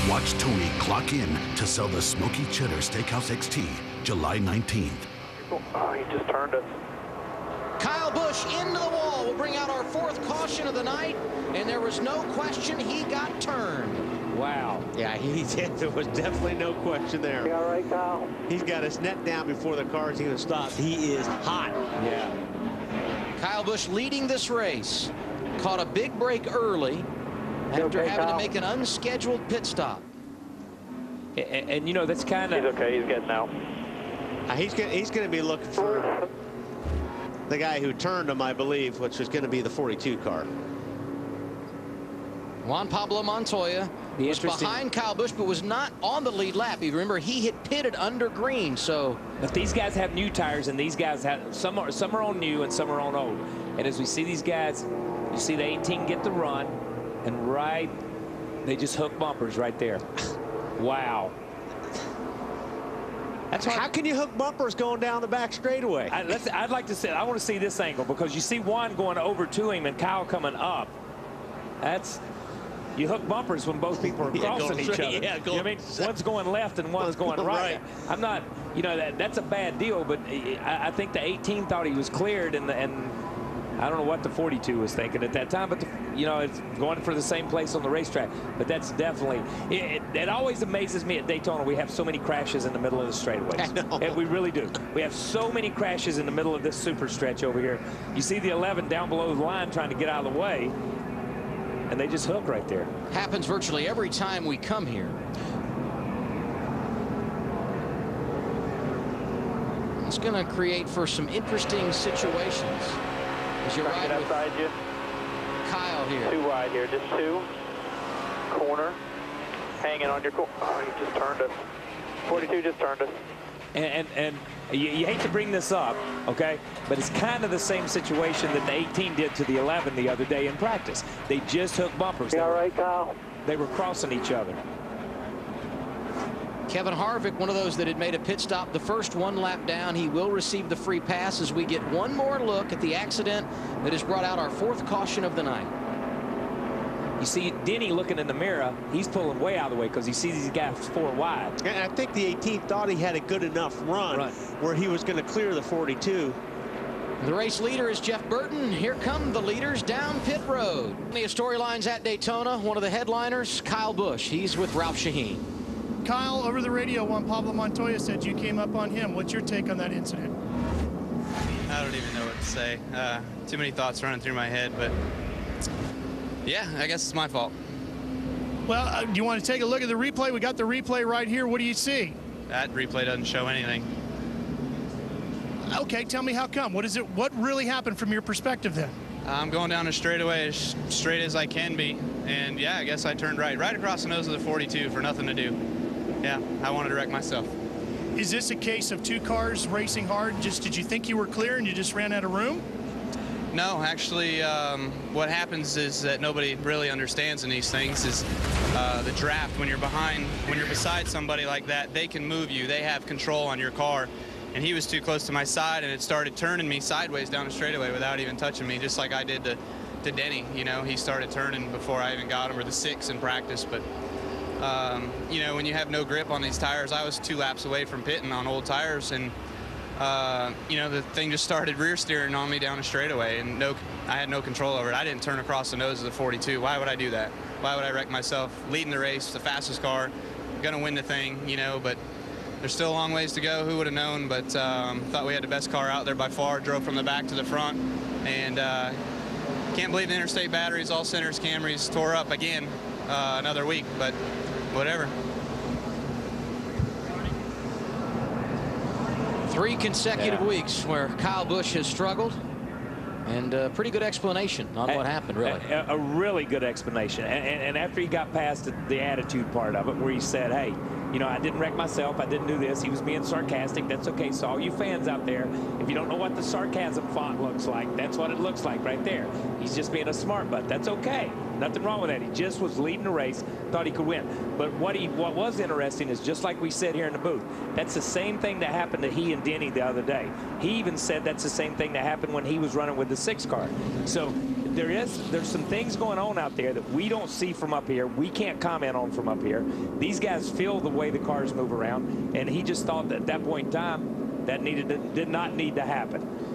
Watch Tony clock in to sell the Smoky Cheddar Steakhouse XT July 19th. Oh, he just turned us. Kyle Busch into the wall will bring out our 4th caution of the night, and there was no question he got turned. Wow. Yeah, he did. There was definitely no question there. You all right, Kyle? He's got his net down before the car's even stopped. He is hot. Yeah. Kyle Busch leading this race. Caught a big break early after having to make an unscheduled pit stop. And you know, that's kind of... He's okay. He's getting out. He's going to be looking for the guy who turned him, I believe, which was going to be the 42 car. Juan Pablo Montoya was behind Kyle Busch, but was not on the lead lap. You remember, he had pitted under green, so... But these guys have new tires, and these guys have... Some are on new, and some are on old. And as we see these guys, you see the 18 get the run, and right... They just hook bumpers right there. Wow. That's how can you hook bumpers going down the back straightaway? I'd like to see. I want to see this angle, because you see Juan going over to him and Kyle coming up. That's... You hook bumpers when both people are crossing each other. Yeah, you know what I mean? One's going left and one's going right. I'm not, you know, that's a bad deal, but I think the 18 thought he was cleared, and I don't know what the 42 was thinking at that time, but you know, it's going for the same place on the racetrack. But that's definitely, it always amazes me at Daytona. We have so many crashes in the middle of the straightaways. And we really do. We have so many crashes in the middle of this super stretch over here. You see the 11 down below the line trying to get out of the way, and they just hook right there. Happens virtually every time we come here. It's going to create for some interesting situations. As you ride with you. Kyle here. Too wide here, just 2. Corner. Hanging on your corner. Oh, he just turned us. 42 just turned us. And you hate to bring this up, okay, but it's kind of the same situation that the 18 did to the 11 the other day in practice. They just hooked bumpers. You all right, Kyle? They were crossing each other. Kevin Harvick, one of those that had made a pit stop the first 1 lap down. He will receive the free pass as we get one more look at the accident that has brought out our 4th caution of the night. You see Denny looking in the mirror. He's pulling way out of the way because he sees these guys 4 wide. And I think the 18 thought he had a good enough run where he was going to clear the 42. The race leader is Jeff Burton. Here come the leaders down pit road. The storylines at Daytona. One of the headliners, Kyle Busch. He's with Ralph Shaheen. Kyle, over the radio, Juan Pablo Montoya said you came up on him. What's your take on that incident? I don't even know what to say. Too many thoughts running through my head, but yeah, I guess it's my fault. Well, do you want to take a look at the replay? We got the replay right here. What do you see? That replay doesn't show anything. Okay, tell me how come. What really happened from your perspective then? I'm going down the straightaway as straight as I can be, and yeah, I guess I turned right across the nose of the 42 for nothing to do. Yeah, I wanted to wreck myself. Is this a case of 2 cars racing hard? Did you think you were clear and you just ran out of room? No, actually, what happens is that nobody really understands in these things is the draft. When you're beside somebody like that, they can move you. They have control on your car. And he was too close to my side, and it started turning me sideways down the straightaway without even touching me, just like I did to Denny. You know, he started turning before I even got him, or the 6 in practice. But you know, when you have no grip on these tires, I was 2 laps away from pitting on old tires, and you know, the thing just started rear steering on me down the straightaway, and I had no control over it. I didn't turn across the nose of the 42. Why would I do that? Why would I wreck myself? Leading the race, the fastest car, gonna win the thing, you know, but there's still a long ways to go. Who would have known? But thought we had the best car out there by far. Drove from the back to the front, and can't believe the interstate batteries, all centers, Camrys tore up again another week. But whatever. 3 consecutive weeks where Kyle Busch has struggled, and a pretty good explanation on what happened, really. A really good explanation. And after he got past the attitude part of it, where he said, hey, you know, I didn't wreck myself, I didn't do this. He was being sarcastic. That's okay. So all you fans out there, if you don't know what the sarcasm font looks like, that's what it looks like right there. He's just being a smart butt. That's okay. Nothing wrong with that. He just was leading the race, thought he could win. But what was interesting is, just like we said here in the booth, that's the same thing that happened to he and Denny the other day. He even said that's the same thing that happened when he was running with the 6 car. So there's some things going on out there that we don't see from up here. We can't comment on from up here. These guys feel the way the cars move around, and he just thought that at that point in time that did not need to happen.